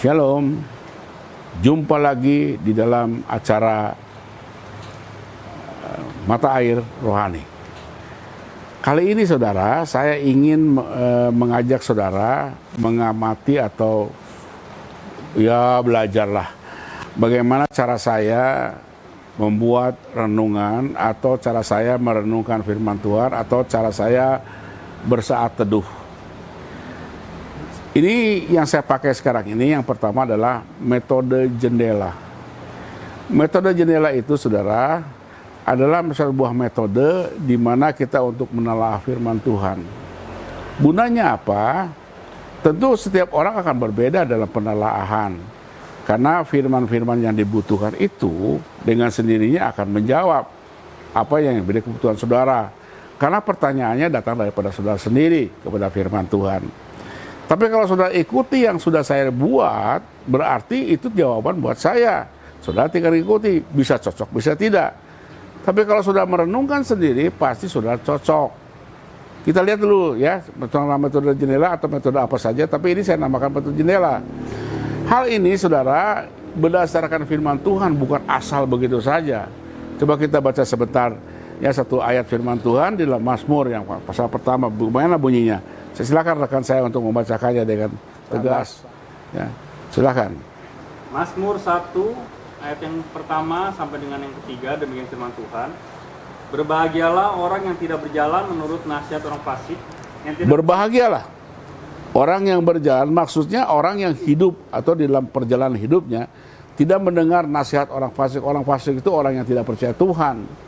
Shalom, jumpa lagi di dalam acara Mata Air Rohani. Kali ini saudara, saya ingin mengajak saudara mengamati atau ya belajarlah bagaimana cara saya membuat renungan atau cara saya merenungkan firman Tuhan atau cara saya bersaat teduh. Ini yang saya pakai sekarang ini, yang pertama adalah metode jendela. Metode jendela itu, saudara, adalah sebuah metode di mana kita untuk menelaah firman Tuhan. Gunanya apa? Tentu setiap orang akan berbeda dalam penelaahan. Karena firman-firman yang dibutuhkan itu dengan sendirinya akan menjawab apa yang menjadi kebutuhan saudara. Karena pertanyaannya datang daripada saudara sendiri kepada firman Tuhan. Tapi kalau saudara ikuti yang sudah saya buat, berarti itu jawaban buat saya. Saudara tinggal ikuti, bisa cocok, bisa tidak. Tapi kalau sudah merenungkan sendiri, pasti saudara cocok. Kita lihat dulu ya, metode jendela atau metode apa saja, tapi ini saya namakan metode jendela. Hal ini saudara berdasarkan firman Tuhan, bukan asal begitu saja. Coba kita baca sebentar ya satu ayat firman Tuhan di dalam Mazmur yang pasal pertama, bagaimana bunyinya? Saya silakan rekan saya untuk membacakannya dengan tegas. Ya, silakan. Mazmur 1 ayat yang pertama sampai dengan yang ketiga, demikian firman Tuhan. Berbahagialah orang yang tidak berjalan menurut nasihat orang fasik. Berbahagialah orang yang berjalan, maksudnya orang yang hidup atau di dalam perjalanan hidupnya tidak mendengar nasihat orang fasik. Orang fasik itu orang yang tidak percaya Tuhan.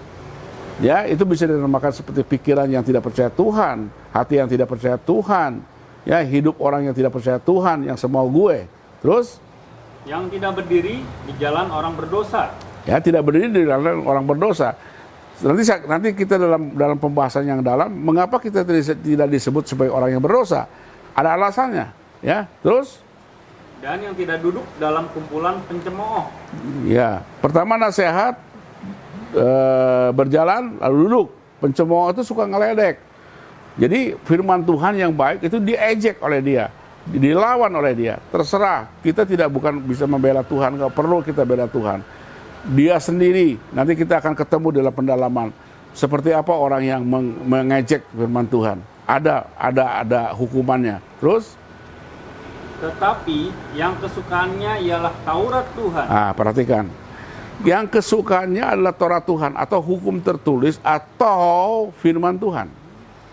Ya, itu bisa dinamakan seperti pikiran yang tidak percaya Tuhan, hati yang tidak percaya Tuhan, ya, hidup orang yang tidak percaya Tuhan, yang semau gue. Terus? Yang tidak berdiri di jalan orang berdosa. Ya, tidak berdiri di jalan orang berdosa. Nanti kita dalam pembahasan yang dalam, mengapa kita tidak disebut sebagai orang yang berdosa? Ada alasannya, ya. Terus? Dan yang tidak duduk dalam kumpulan pencemooh. Ya, pertama nasihat. Berjalan lalu duduk. Pencemooh itu suka ngeledek. Jadi firman Tuhan yang baik itu diejek oleh dia, dilawan oleh dia. Terserah, kita bukan bisa membela Tuhan, nggak perlu kita bela Tuhan. Dia sendiri, nanti kita akan ketemu dalam pendalaman seperti apa orang yang mengejek firman Tuhan. Ada hukumannya. Terus? Tetapi yang kesukaannya ialah Taurat Tuhan. Perhatikan. Yang kesukaannya adalah Taurat Tuhan atau hukum tertulis atau firman Tuhan.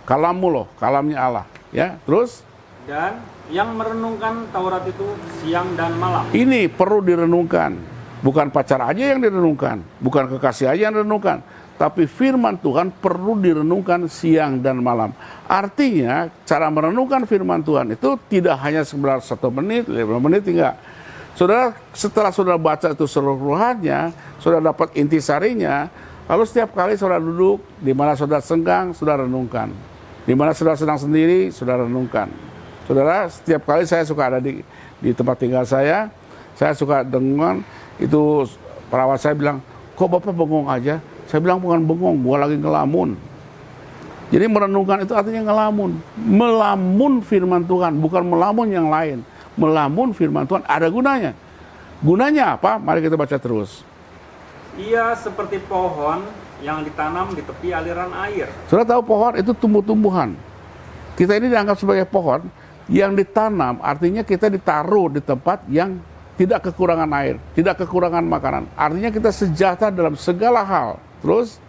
Kalamullah, kalamnya Allah, ya. Terus? Dan yang merenungkan Taurat itu siang dan malam. Ini perlu direnungkan. Bukan pacar aja yang direnungkan, bukan kekasih aja yang direnungkan, tapi firman Tuhan perlu direnungkan siang dan malam. Artinya, cara merenungkan firman Tuhan itu tidak hanya sebentar 1 menit, 5 menit, enggak. Saudara, setelah saudara baca itu seluruhannya, saudara dapat intisarinya, lalu setiap kali saudara duduk, di mana saudara senggang, saudara renungkan. Di mana saudara sedang sendiri, saudara renungkan. Saudara, setiap kali saya suka ada di tempat tinggal saya suka dengar, itu perawat saya bilang, kok Bapak bengong aja? Saya bilang, bukan bengong, gua lagi ngelamun. Jadi merenungkan itu artinya ngelamun. Melamun firman Tuhan, bukan melamun yang lain. Melamun firman Tuhan ada gunanya. Gunanya apa? Mari kita baca terus. Ia seperti pohon yang ditanam di tepi aliran air. Sudah tahu pohon itu tumbuh-tumbuhan. Kita ini dianggap sebagai pohon yang ditanam, artinya kita ditaruh di tempat yang tidak kekurangan air, tidak kekurangan makanan. Artinya kita sejahtera dalam segala hal. Terus?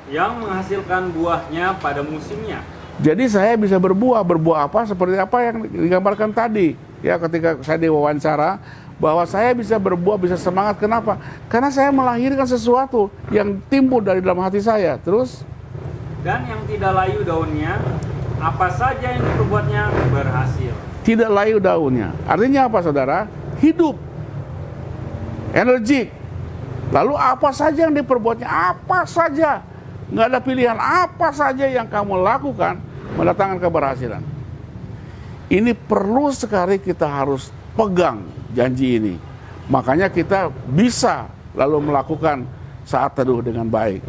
Yang menghasilkan buahnya pada musimnya. Jadi saya bisa berbuah apa? Seperti apa yang digambarkan tadi. Ya, ketika saya diwawancara bahwa saya bisa berbuah, bisa semangat. Kenapa? Karena saya melahirkan sesuatu yang timbul dari dalam hati saya. Terus? Dan yang tidak layu daunnya, apa saja yang diperbuatnya berhasil. Tidak layu daunnya. Artinya apa, saudara? Hidup. Energik. Lalu apa saja yang diperbuatnya? Apa saja. Nggak ada pilihan. Apa saja yang kamu lakukan mendatangkan keberhasilan. Ini perlu sekali kita harus pegang janji ini. Makanya kita bisa lalu melakukan saat teduh dengan baik.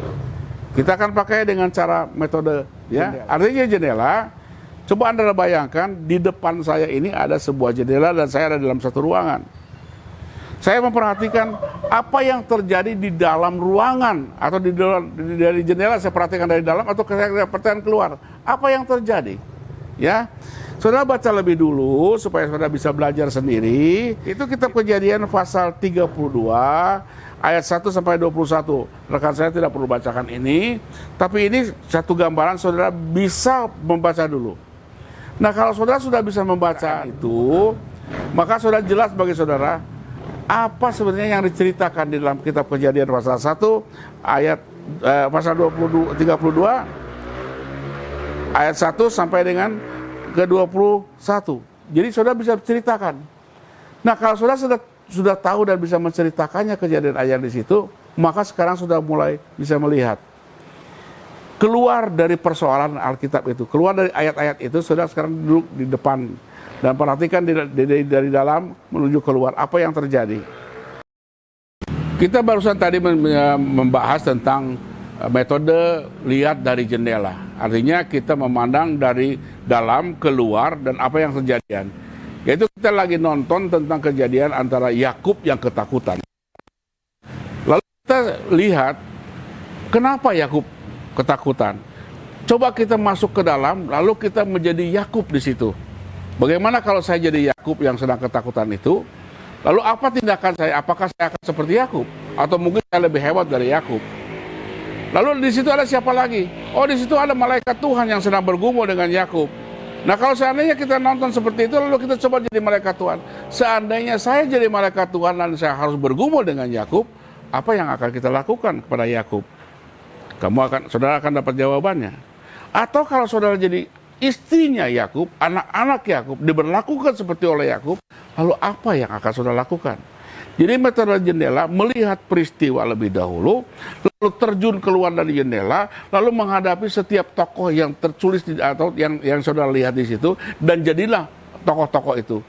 Kita akan pakai dengan cara metode ya. Artinya jendela. Coba Anda bayangkan, di depan saya ini ada sebuah jendela dan saya ada dalam satu ruangan. Saya memperhatikan apa yang terjadi di dalam ruangan atau dari jendela saya perhatikan dari dalam atau saya perhatikan keluar. Apa yang terjadi? Ya, saudara baca lebih dulu supaya saudara bisa belajar sendiri. Itu kitab Kejadian pasal 32 ayat 1 sampai 21. Rekan saya tidak perlu bacakan ini, tapi ini satu gambaran saudara bisa membaca dulu. Nah, kalau saudara sudah bisa membaca itu, maka saudara jelas bagi saudara apa sebenarnya yang diceritakan di dalam kitab Kejadian pasal 1 ayat pasal 32 ayat 1 sampai dengan ke 21. Jadi saudara bisa ceritakan. Nah, kalau saudara sudah tahu dan bisa menceritakannya kejadian ayat di situ, maka sekarang sudah mulai bisa melihat. Keluar dari persoalan Alkitab itu, keluar dari ayat-ayat itu, saudara sekarang duduk di depan dan perhatikan dari dalam menuju keluar apa yang terjadi. Kita barusan tadi membahas tentang metode lihat dari jendela. Artinya kita memandang dari dalam keluar dan apa yang terjadi. Yaitu kita lagi nonton tentang kejadian antara Yakub yang ketakutan. Lalu kita lihat kenapa Yakub ketakutan. Coba kita masuk ke dalam, lalu kita menjadi Yakub di situ. Bagaimana kalau saya jadi Yakub yang sedang ketakutan itu? Lalu apa tindakan saya? Apakah saya akan seperti Yakub? Atau mungkin saya lebih hebat dari Yakub? Lalu di situ ada siapa lagi? Oh, di situ ada malaikat Tuhan yang sedang bergumul dengan Yakub. Nah, kalau seandainya kita nonton seperti itu, lalu kita coba jadi malaikat Tuhan. Seandainya saya jadi malaikat Tuhan dan saya harus bergumul dengan Yakub, apa yang akan kita lakukan kepada Yakub? Saudara akan dapat jawabannya. Atau kalau saudara jadi istrinya Yakub, anak-anak Yakub diberlakukan seperti oleh Yakub, lalu apa yang akan saudara lakukan? Jadi metode jendela melihat peristiwa lebih dahulu, lalu terjun keluar dari jendela, lalu menghadapi setiap tokoh yang tertulis atau yang saudara lihat di situ, dan jadilah tokoh-tokoh itu.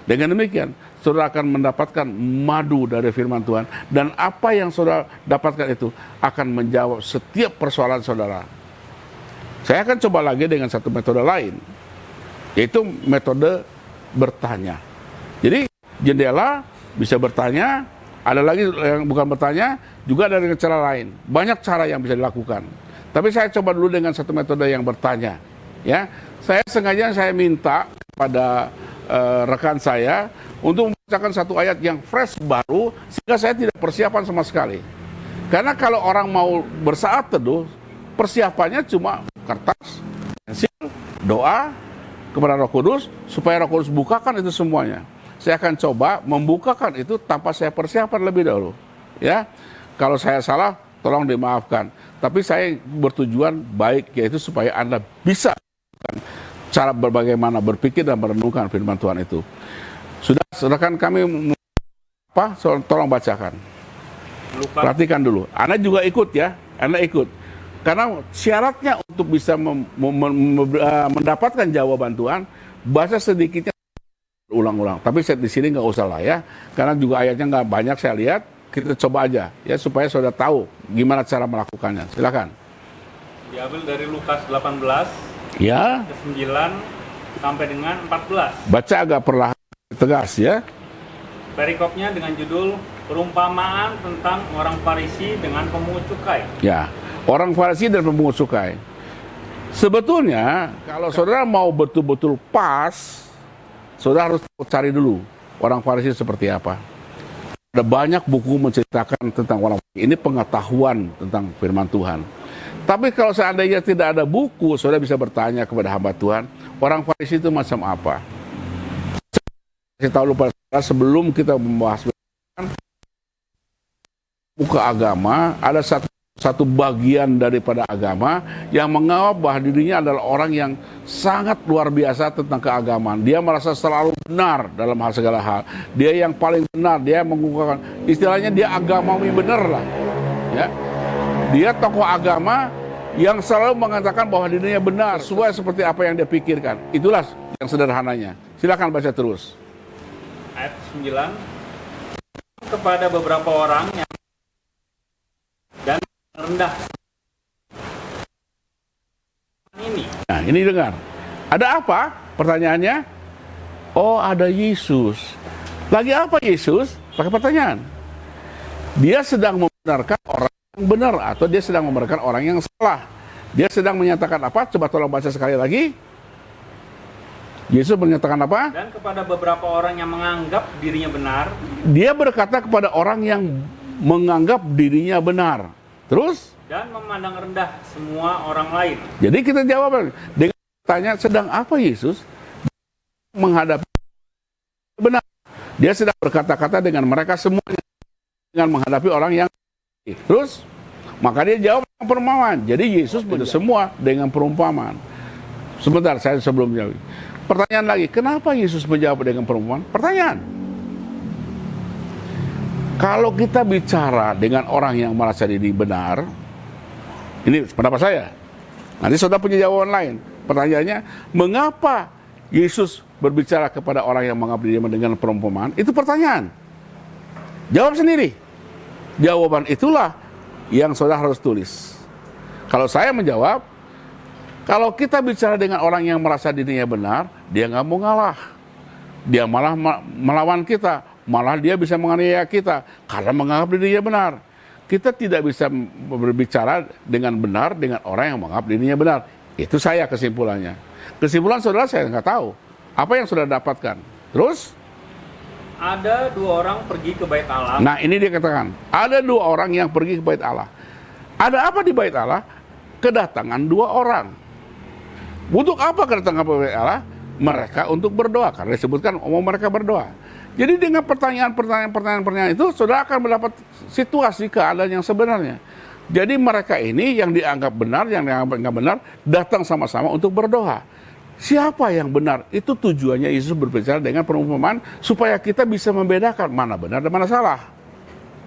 Dengan demikian, saudara akan mendapatkan madu dari firman Tuhan, dan apa yang saudara dapatkan itu akan menjawab setiap persoalan saudara. Saya akan coba lagi dengan satu metode lain, yaitu metode bertanya. Jadi jendela bisa bertanya, ada lagi yang bukan bertanya, juga ada dengan cara lain. Banyak cara yang bisa dilakukan. Tapi saya coba dulu dengan satu metode yang bertanya. Ya, saya sengaja minta kepada rekan saya untuk membacakan satu ayat yang fresh baru, sehingga saya tidak persiapan sama sekali. Karena kalau orang mau bersaat teduh, persiapannya cuma kertas, pensil, doa kepada Roh Kudus, supaya Roh Kudus bukakan itu semuanya. Saya akan coba membukakan itu tanpa saya persiapan lebih dahulu. Ya, kalau saya salah, tolong dimaafkan. Tapi saya bertujuan baik, yaitu supaya Anda bisa cara bagaimana berpikir dan merenungkan firman Tuhan itu. Sudah, rekan kami apa? Tolong bacakan. Perhatikan dulu. Anda juga ikut ya, Anda ikut. Karena syaratnya untuk bisa mendapatkan jawaban Tuhan, baca sedikitnya ulang-ulang. Tapi di sini nggak usah lah ya, karena juga ayatnya nggak banyak saya lihat. Kita coba aja ya supaya saudara tahu gimana cara melakukannya. Silakan. Diambil dari Lukas 18 ya 9 sampai dengan 14. Baca agak perlahan, tegas ya. Perikopnya dengan judul perumpamaan tentang orang Farisi dengan pemungut cukai. Ya, orang Farisi dan pemungut cukai. Sebetulnya kalau saudara mau betul-betul pas, saudara harus cari dulu orang Farisi seperti apa. Ada banyak buku menceritakan tentang orang Farisi. Ini pengetahuan tentang firman Tuhan. Tapi kalau seandainya tidak ada buku, saudara bisa bertanya kepada hamba Tuhan, orang Farisi itu macam apa? Saya tahu lupa sebelum kita membahas buku agama, ada satu bagian daripada agama yang menganggap bahwa dirinya adalah orang yang sangat luar biasa tentang keagamaan. Dia merasa selalu benar dalam hal segala hal. Dia yang paling benar, dia mengungkapkan, istilahnya dia agamawi benar lah. Ya. Dia tokoh agama yang selalu mengatakan bahwa dirinya benar, sesuai seperti apa yang dia pikirkan. Itulah yang sederhananya. Silakan baca terus. Ayat 9. Kepada beberapa orang yang dan rendah ini. Nah, ini dengar. Ada apa? Pertanyaannya, oh ada Yesus. Lagi apa Yesus? Pakai pertanyaan. Dia sedang membenarkan orang yang benar atau dia sedang membenarkan orang yang salah. Dia sedang menyatakan apa? Coba tolong baca sekali lagi. Yesus menyatakan apa? Dan kepada beberapa orang yang menganggap dirinya benar, Dia berkata kepada orang yang menganggap dirinya benar. Terus? dan memandang rendah semua orang lain. Jadi kita jawab dengan tanya, sedang apa Yesus menghadapi benar? Dia sedang berkata-kata dengan mereka semuanya dengan menghadapi orang yang terus, maka dia jawab dengan perumpamaan. Jadi Yesus semua dengan perumpamaan. Sebentar, saya sebelum jawab. Pertanyaan lagi, kenapa Yesus menjawab dengan perumpamaan? Pertanyaan. Kalau kita bicara dengan orang yang merasa diri benar, ini pendapat saya. Nanti saudara punya jawaban lain. Pertanyaannya, mengapa Yesus berbicara kepada orang yang menganggap dirinya dengan perumpamaan? Itu pertanyaan. Jawab sendiri. Jawaban itulah yang saudara harus tulis. Kalau saya menjawab, kalau kita bicara dengan orang yang merasa dirinya benar, dia nggak mau ngalah. Dia malah melawan kita. Malah dia bisa menganiaya kita karena menganggap dirinya benar. Kita tidak bisa berbicara dengan benar dengan orang yang menganggap dirinya benar. Itu saya kesimpulannya. Kesimpulan saudara saya nggak tahu. Apa yang saudara dapatkan? Terus? Ada 2 orang pergi ke bait Allah. Nah ini dia katakan. Ada 2 orang yang pergi ke bait Allah. Ada apa di bait Allah? Kedatangan 2 orang. Untuk apa kedatangan ke bait Allah? Mereka untuk berdoa. Karena disebutkan mau mereka berdoa. Jadi dengan pertanyaan itu, saudara akan mendapat situasi keadaan yang sebenarnya. Jadi mereka ini yang dianggap benar, yang dianggap nggak benar, datang sama-sama untuk berdoa. Siapa yang benar? Itu tujuannya Yesus berbicara dengan perumpamaan supaya kita bisa membedakan mana benar dan mana salah.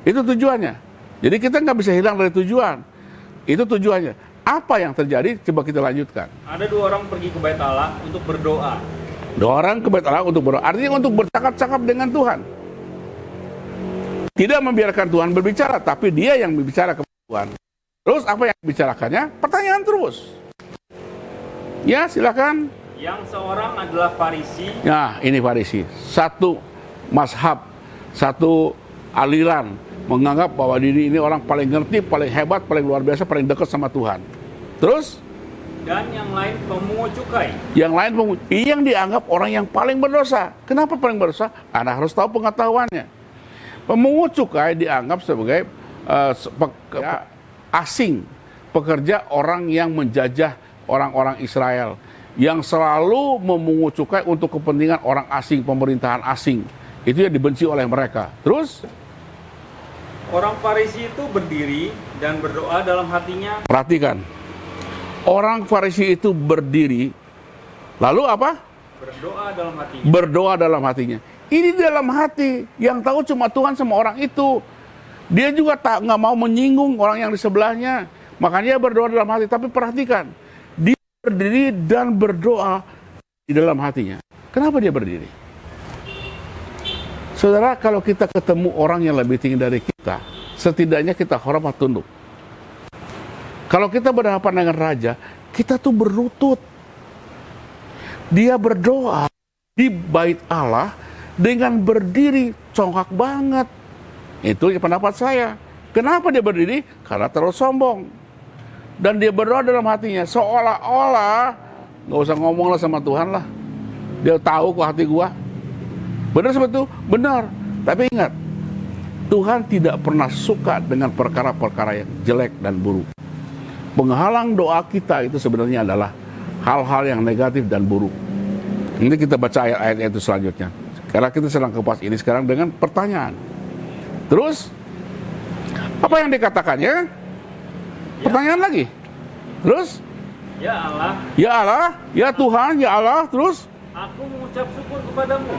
Itu tujuannya. Jadi kita nggak bisa hilang dari tujuan. Itu tujuannya. Apa yang terjadi? Coba kita lanjutkan. Ada 2 orang pergi ke bait Allah untuk berdoa. 2 orang ke bait Allah untuk berdoa. Artinya untuk bercakap-cakap dengan Tuhan. Tidak membiarkan Tuhan berbicara, tapi dia yang berbicara kepada Tuhan. Terus apa yang dibicarakannya? Pertanyaan terus. Ya, silakan. Yang seorang adalah Farisi. Nah, ini Farisi. Satu mazhab, satu aliran menganggap bahwa diri ini orang paling ngerti, paling hebat, paling luar biasa, paling dekat sama Tuhan. Terus? Dan yang lain pemungut cukai. Yang lain yang dianggap orang yang paling berdosa. Kenapa paling berdosa? Anda harus tahu pengetahuannya. Pemungut cukai dianggap sebagai pekerja asing, pekerja orang yang menjajah orang-orang Israel, yang selalu memungut cukai untuk kepentingan orang asing, pemerintahan asing. Itu yang dibenci oleh mereka. Terus? Orang Farisi itu berdiri dan berdoa dalam hatinya. Perhatikan. Orang Farisi itu berdiri, lalu apa? Berdoa dalam hatinya. Berdoa dalam hatinya. Ini dalam hati, yang tahu cuma Tuhan sama orang itu. Dia juga nggak mau menyinggung orang yang di sebelahnya. Makanya dia berdoa dalam hati. Tapi perhatikan, dia berdiri dan berdoa di dalam hatinya. Kenapa dia berdiri? Saudara, kalau kita ketemu orang yang lebih tinggi dari kita, setidaknya kita hormat tunduk. Kalau kita berhadapan dengan raja, kita tuh berlutut. Dia berdoa di bait Allah dengan berdiri congkak banget. Itu pendapat saya. Kenapa dia berdiri? Karena terlalu sombong. Dan dia berdoa dalam hatinya seolah-olah nggak usah ngomong lah sama Tuhan lah. Dia tahu kok hati gua. Benar seperti itu? Benar. Tapi ingat, Tuhan tidak pernah suka dengan perkara-perkara yang jelek dan buruk. Penghalang doa kita itu sebenarnya adalah hal-hal yang negatif dan buruk. Nanti kita baca ayat-ayat itu selanjutnya. Karena kita sedang kupas ini sekarang dengan pertanyaan. Terus, apa yang dikatakannya? Pertanyaan lagi. Terus? Ya Allah. Ya Allah, ya Tuhan, ya Allah. Terus? Aku mengucap syukur kepadamu.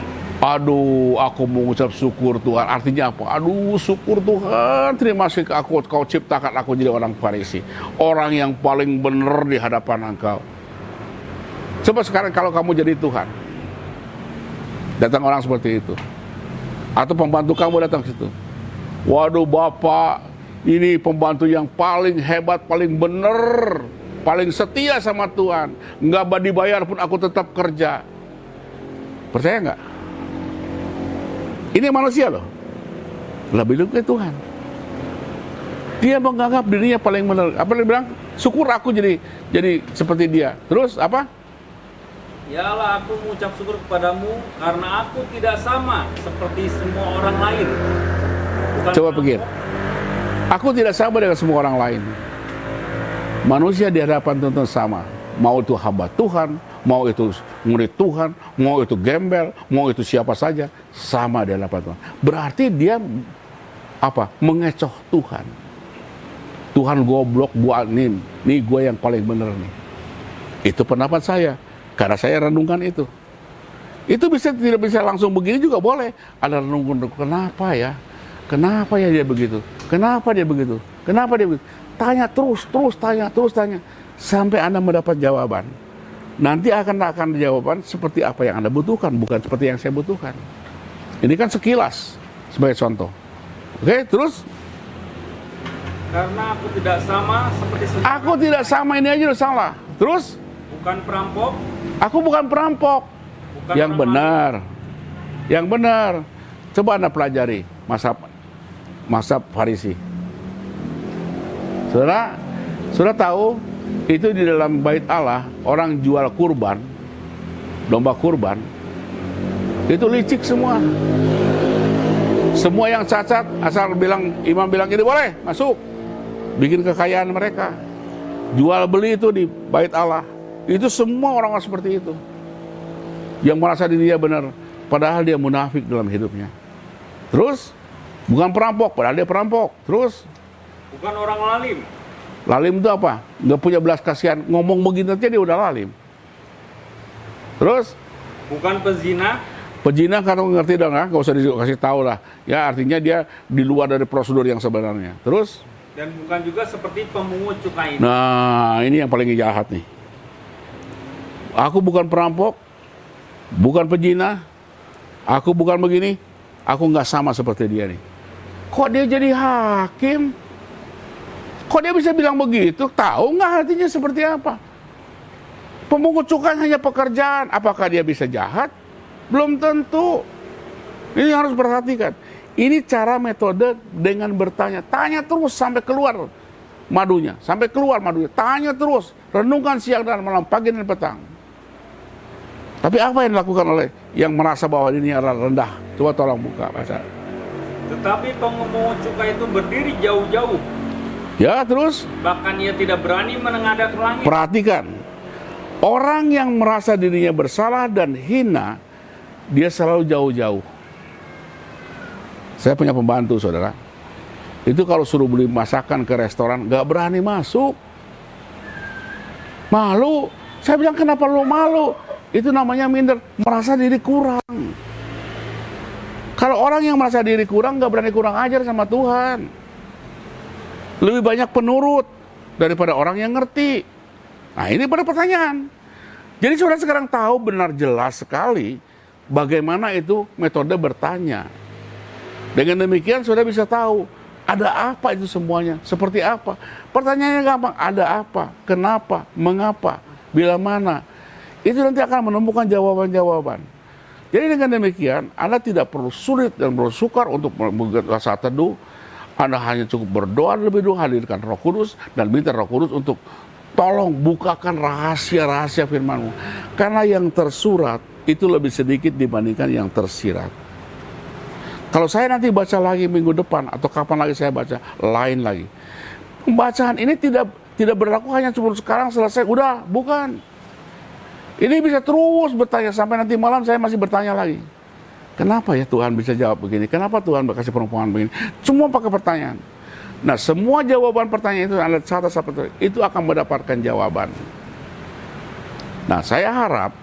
Aduh, aku mengucap syukur Tuhan. Artinya apa? Aduh, syukur Tuhan. Terima kasih kau ciptakan aku jadi orang Farisi. Orang yang paling benar di hadapan Engkau. Coba sekarang kalau kamu jadi Tuhan. Datang orang seperti itu. Atau pembantu kamu datang ke situ. Waduh Bapak, ini pembantu yang paling hebat, paling benar. paling setia sama Tuhan, nggak dibayar pun aku tetap kerja. Percaya nggak? Ini manusia loh, lebih ke Tuhan. Dia menganggap dirinya paling benar. Apa dia bilang? Syukur aku jadi seperti dia. Terus apa? Ya Allah, aku mengucap syukur kepadamu karena aku tidak sama seperti semua orang lain. Bukan Coba pikir. Aku tidak sama dengan semua orang lain. Manusia di hadapan Tuhan sama. Mau itu hamba Tuhan, mau itu murid Tuhan, mau itu gembel, mau itu siapa saja, sama di hadapan Tuhan. Berarti dia apa? Mengecoh Tuhan. Tuhan goblok, gua nih gue yang paling benar nih. Itu pendapat saya. Karena saya renungkan itu. Itu tidak bisa langsung begini juga boleh. Ada renungan, kenapa ya? Kenapa ya dia begitu? Kenapa dia begitu? Kenapa dia begitu? Tanya terus, tanya. Sampai Anda mendapat jawaban. Nanti akan jawaban seperti apa yang Anda butuhkan, bukan seperti yang saya butuhkan. Ini kan sekilas, sebagai contoh. Oke, terus? Karena aku tidak sama seperti semua. Aku tidak sama, ini aja udah salah. Terus? Bukan perampok. Aku bukan perampok. Bukan Yang orang benar. Yang benar. Coba Anda pelajari mazhab Farisi. Saudara tahu itu di dalam bait Allah orang jual kurban, domba kurban, itu licik semua. Semua yang cacat asal imam bilang ini boleh masuk, bikin kekayaan mereka. Jual beli itu di bait Allah. Itu semua orang-orang seperti itu. Yang merasa dirinya benar, padahal dia munafik dalam hidupnya. Terus, bukan perampok, padahal dia perampok. Terus, bukan orang lalim. Lalim itu apa? Nggak punya belas kasihan. Ngomong begini aja dia udah lalim. Terus, bukan pezina. Pezina kan ngerti dong, nggak usah dikasih tahu lah. Ya artinya dia di luar dari prosedur yang sebenarnya. Terus, dan bukan juga seperti pemungut cukai. Nah, ini yang paling jahat nih. Aku bukan perampok, bukan pezina, aku bukan begini, aku nggak sama seperti dia nih. Kok dia jadi hakim? Kok dia bisa bilang begitu? Tahu nggak hatinya seperti apa? Pemungut cukai hanya pekerjaan. Apakah dia bisa jahat? Belum tentu. Ini harus perhatikan. Ini cara metode dengan bertanya. Tanya terus sampai keluar madunya. Sampai keluar madunya. Tanya terus. Renungkan siang dan malam, pagi dan petang. Tapi apa yang dilakukan oleh yang merasa bahwa ini adalah rendah? Coba tolong buka, baca. Tetapi pemungut cukai itu berdiri jauh-jauh. Ya, terus? Bahkan ia tidak berani menengadah ke langit. Perhatikan. Orang yang merasa dirinya bersalah dan hina, dia selalu jauh-jauh. Saya punya pembantu, saudara. Itu kalau suruh beli masakan ke restoran, gak berani masuk. Malu. Saya bilang, kenapa lu malu? Itu namanya minder, merasa diri kurang. Kalau orang yang merasa diri kurang, gak berani kurang ajar sama Tuhan. Lebih banyak penurut daripada orang yang ngerti. Nah, ini pada pertanyaan. Jadi saudara sekarang tahu benar jelas sekali bagaimana itu metode bertanya. Dengan demikian saudara bisa tahu ada apa itu semuanya, seperti apa. Pertanyaannya gampang, ada apa, kenapa, mengapa, bila mana. Itu nanti akan menemukan jawaban-jawaban. Jadi dengan demikian, Anda tidak perlu sulit dan perlu sukar untuk membuat saat teduh. Anda hanya cukup berdoa lebih dulu, hadirkan Roh Kudus dan minta Roh Kudus untuk tolong bukakan rahasia-rahasia firman-Mu. Karena yang tersurat itu lebih sedikit dibandingkan yang tersirat. Kalau saya nanti baca lagi minggu depan atau kapan lagi saya baca, lain lagi. Pembacaan ini tidak berlaku hanya cuma sekarang selesai, udah, bukan. Ini bisa terus bertanya sampai nanti malam saya masih bertanya lagi. Kenapa ya Tuhan bisa jawab begini? Kenapa Tuhan berkasih perumpamaan begini? Semua pakai pertanyaan. Nah, semua jawaban pertanyaan itu Anda catat itu akan mendapatkan jawaban. Nah, saya harap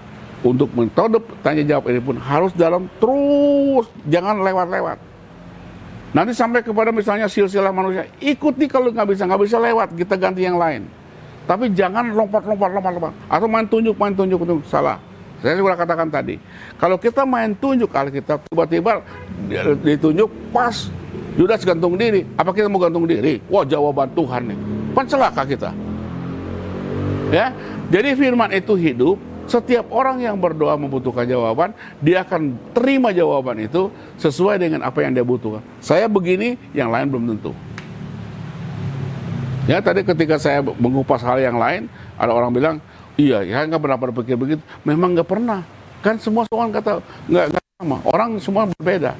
untuk metode tanya jawab ini pun harus dalam terus, jangan lewat-lewat. Nanti sampai kepada misalnya silsilah manusia, ikuti kalau nggak bisa lewat, kita ganti yang lain. Tapi jangan lompat. Atau main tunjuk, salah. Saya sudah katakan tadi, kalau kita main tunjuk Alkitab, tiba-tiba ditunjuk pas Yudas gantung diri, apa kita mau gantung diri? Wah, jawaban Tuhan nih. Kan celaka kita. Ya, jadi firman itu hidup. Setiap orang yang berdoa membutuhkan jawaban, dia akan terima jawaban itu sesuai dengan apa yang dia butuhkan. Saya begini, yang lain belum tentu. Ya, tadi ketika saya mengupas hal yang lain, ada orang bilang, iya, ya nggak pernah berpikir begitu. Memang nggak pernah. Kan semua orang kata nggak sama. Orang semua berbeda.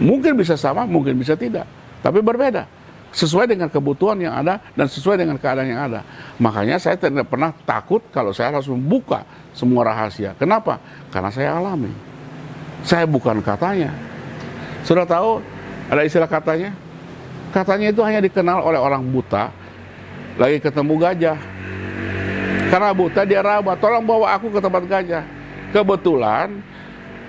Mungkin bisa sama, mungkin bisa tidak, tapi berbeda. Sesuai dengan kebutuhan yang ada dan sesuai dengan keadaan yang ada. Makanya saya tidak pernah takut kalau saya harus membuka semua rahasia. Kenapa? Karena saya alami. Saya bukan katanya. Sudah tahu ada istilah katanya? Katanya itu hanya dikenal oleh orang buta lagi ketemu gajah. Karena buta dia raba, tolong bawa aku ke tempat gajah. Kebetulan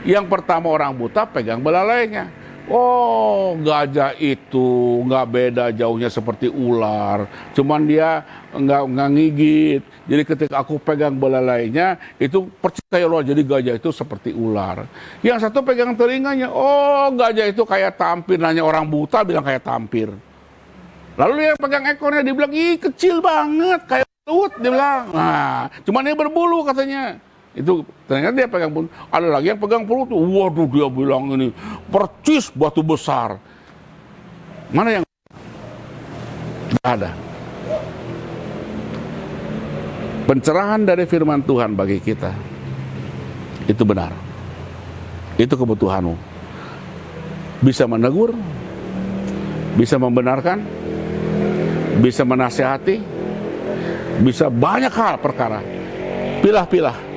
yang pertama orang buta pegang belalainya. Oh, gajah itu nggak beda jauhnya seperti ular, cuman dia nggak ngigit. Jadi ketika aku pegang belalainya, itu percaya loh, jadi gajah itu seperti ular. Yang satu pegang telinganya, oh gajah itu kayak tampir, nanya orang buta bilang kayak tampir. Lalu dia pegang ekornya, dia bilang, ih kecil banget, kayak belut, dia bilang. Nah, cuman dia berbulu katanya. Itu ternyata dia pegang pun, ada lagi yang pegang perut, waduh dia bilang ini percis batu besar. Mana yang tidak ada? Pencerahan dari firman Tuhan bagi kita itu benar. Itu kebutuhanmu. Bisa menegur, bisa membenarkan, bisa menasihati, bisa banyak hal perkara. Pilah-pilah.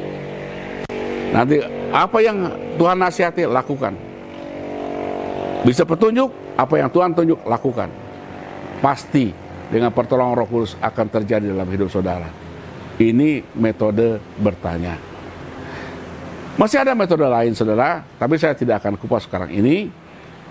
Nanti apa yang Tuhan nasihati, lakukan. Bisa petunjuk, apa yang Tuhan tunjuk, lakukan. Pasti dengan pertolongan Roh Kudus akan terjadi dalam hidup saudara. Ini metode bertanya. Masih ada metode lain saudara, tapi saya tidak akan kupas sekarang ini.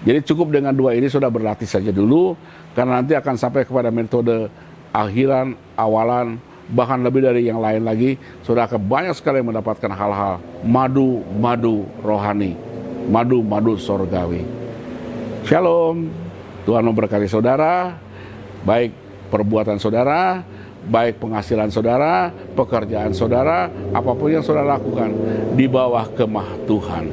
Jadi cukup dengan dua ini sudah berlatih saja dulu, karena nanti akan sampai kepada metode akhiran, awalan, bahkan lebih dari yang lain lagi. Sudah akan banyak sekali mendapatkan hal-hal madu rohani, madu sorgawi. Shalom, Tuhan memberkati saudara, baik perbuatan saudara, baik penghasilan saudara, pekerjaan saudara, apapun yang saudara lakukan di bawah kemah Tuhan,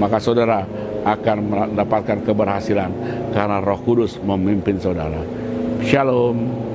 maka saudara akan mendapatkan keberhasilan karena Roh Kudus memimpin saudara. Shalom.